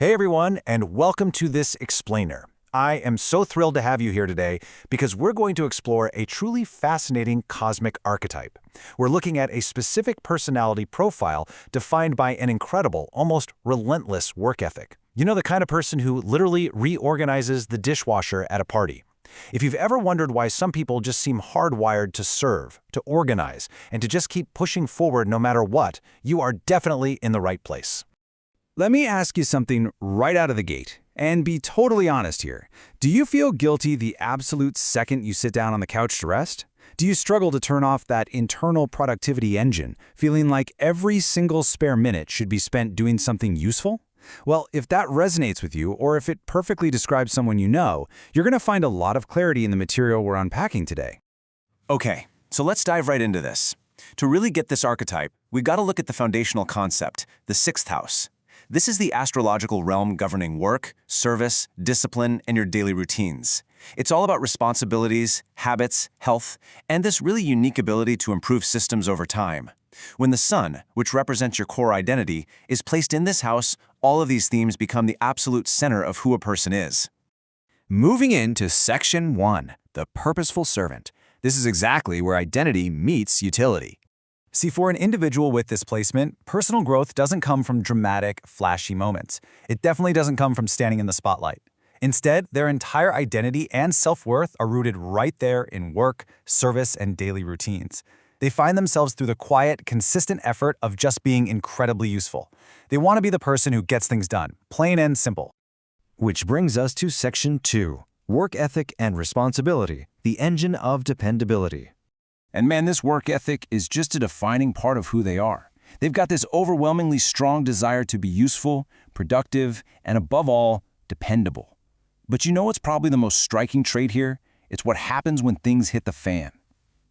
Hey everyone, and welcome to this explainer. I am so thrilled to have you here today because we're going to explore a truly fascinating cosmic archetype. We're looking at a specific personality profile defined by an incredible, almost relentless work ethic. You know, the kind of person who literally reorganizes the dishwasher at a party. If you've ever wondered why some people just seem hardwired to serve, to organize, and to just keep pushing forward no matter what, you are definitely in the right place. Let me ask you something right out of the gate, and be totally honest here. Do you feel guilty the absolute second you sit down on the couch to rest? Do you struggle to turn off that internal productivity engine, feeling like every single spare minute should be spent doing something useful? Well, if that resonates with you, or if it perfectly describes someone you know, you're going to find a lot of clarity in the material we're unpacking today. Okay, so let's dive right into this. To really get this archetype, we've got to look at the foundational concept, the sixth house. This is the astrological realm governing work, service, discipline, and your daily routines. It's all about responsibilities, habits, health, and this really unique ability to improve systems over time. When the sun, which represents your core identity, is placed in this house, all of these themes become the absolute center of who a person is. Moving into Section 1, the Purposeful Servant. This is exactly where identity meets utility. See, for an individual with this placement, personal growth doesn't come from dramatic, flashy moments. It definitely doesn't come from standing in the spotlight. Instead, their entire identity and self-worth are rooted right there in work, service, and daily routines. They find themselves through the quiet, consistent effort of just being incredibly useful. They want to be the person who gets things done, plain and simple. Which brings us to Section 2, Work Ethic and Responsibility, the Engine of Dependability. And man, this work ethic is just a defining part of who they are. They've got this overwhelmingly strong desire to be useful, productive, and above all, dependable. But you know what's probably the most striking trait here? It's what happens when things hit the fan.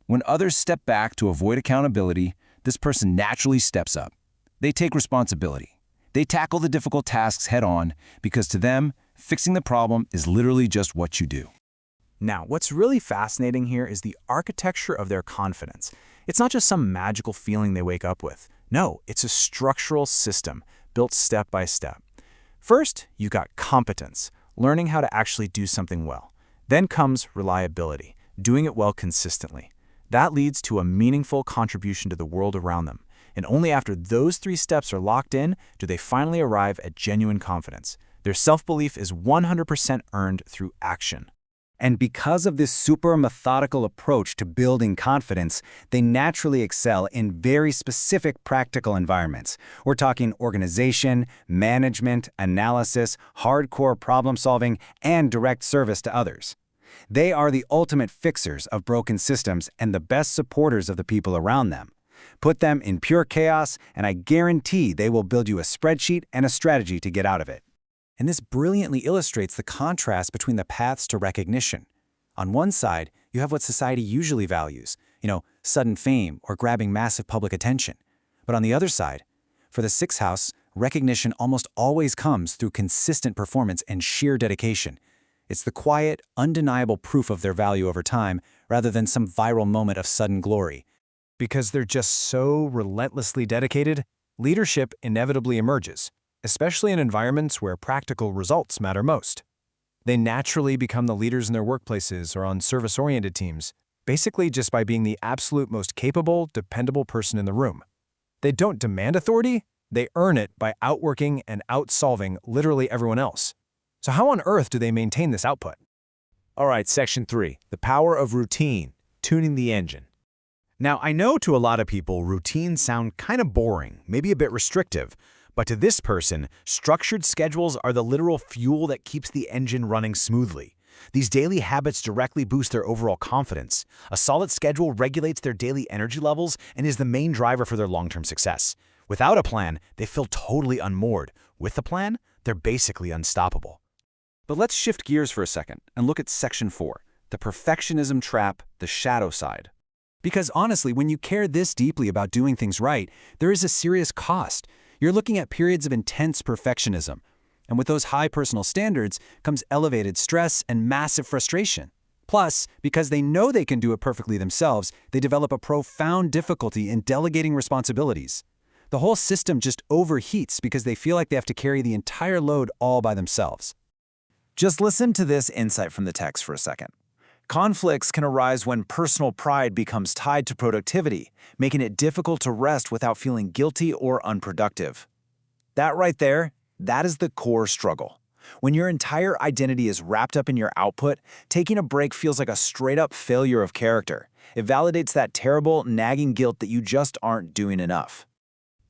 When others step back to avoid accountability, this person naturally steps up. They take responsibility. They tackle the difficult tasks head on because to them, fixing the problem is literally just what you do. Now, what's really fascinating here is the architecture of their confidence. It's not just some magical feeling they wake up with. No, it's a structural system built step by step. First, you got competence, learning how to actually do something well. Then comes reliability, doing it well consistently. That leads to a meaningful contribution to the world around them. And only after those three steps are locked in do they finally arrive at genuine confidence. Their self-belief is 100% earned through action. And because of this super methodical approach to building confidence, they naturally excel in very specific practical environments. We're talking organization, management, analysis, hardcore problem solving, and direct service to others. They are the ultimate fixers of broken systems and the best supporters of the people around them. Put them in pure chaos, and I guarantee they will build you a spreadsheet and a strategy to get out of it. And this brilliantly illustrates the contrast between the paths to recognition. On one side, you have what society usually values, sudden fame or grabbing massive public attention. But on the other side, for the sixth house, recognition almost always comes through consistent performance and sheer dedication. It's the quiet, undeniable proof of their value over time, rather than some viral moment of sudden glory. Because they're just so relentlessly dedicated, leadership inevitably emerges, especially in environments where practical results matter most. They naturally become the leaders in their workplaces or on service-oriented teams, basically just by being the absolute most capable, dependable person in the room. They don't demand authority, they earn it by outworking and outsolving literally everyone else. So how on earth do they maintain this output? All right, Section 3, the power of routine, tuning the engine. Now, I know to a lot of people, routines sound kind of boring, maybe a bit restrictive. But to this person, structured schedules are the literal fuel that keeps the engine running smoothly. These daily habits directly boost their overall confidence. A solid schedule regulates their daily energy levels and is the main driver for their long-term success. Without a plan, they feel totally unmoored. With a plan, they're basically unstoppable. But let's shift gears for a second and look at Section 4, the perfectionism trap, the shadow side. Because honestly, when you care this deeply about doing things right, there is a serious cost. You're looking at periods of intense perfectionism. And with those high personal standards comes elevated stress and massive frustration. Plus, because they know they can do it perfectly themselves, they develop a profound difficulty in delegating responsibilities. The whole system just overheats because they feel like they have to carry the entire load all by themselves. Just listen to this insight from the text for a second. Conflicts can arise when personal pride becomes tied to productivity, making it difficult to rest without feeling guilty or unproductive. That right there, that is the core struggle. When your entire identity is wrapped up in your output, taking a break feels like a straight-up failure of character. It validates that terrible, nagging guilt that you just aren't doing enough.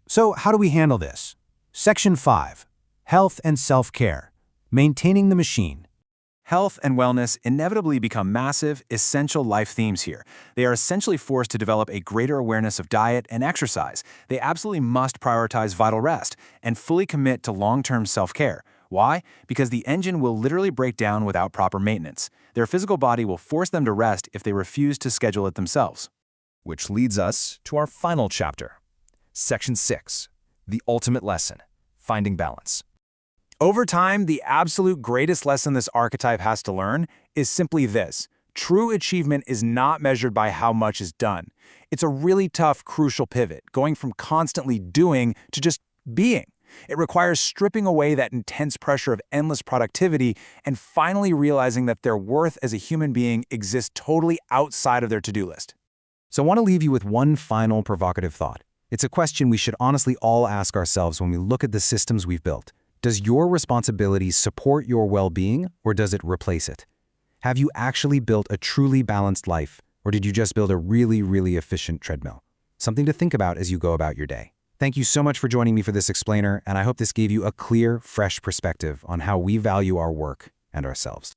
So how do we handle this? Section 5. Health and self-care. Maintaining the machine. Health and wellness inevitably become massive, essential life themes here. They are essentially forced to develop a greater awareness of diet and exercise. They absolutely must prioritize vital rest and fully commit to long-term self-care. Why? Because the engine will literally break down without proper maintenance. Their physical body will force them to rest if they refuse to schedule it themselves. Which leads us to our final chapter. Section 6. The ultimate lesson. Finding balance. Over time, the absolute greatest lesson this archetype has to learn is simply this. True achievement is not measured by how much is done. It's a really tough, crucial pivot, going from constantly doing to just being. It requires stripping away that intense pressure of endless productivity and finally realizing that their worth as a human being exists totally outside of their to-do list. So I want to leave you with one final provocative thought. It's a question we should honestly all ask ourselves when we look at the systems we've built. Does your responsibility support your well-being, or does it replace it? Have you actually built a truly balanced life, or did you just build a really, really efficient treadmill? Something to think about as you go about your day. Thank you so much for joining me for this explainer, and I hope this gave you a clear, fresh perspective on how we value our work and ourselves.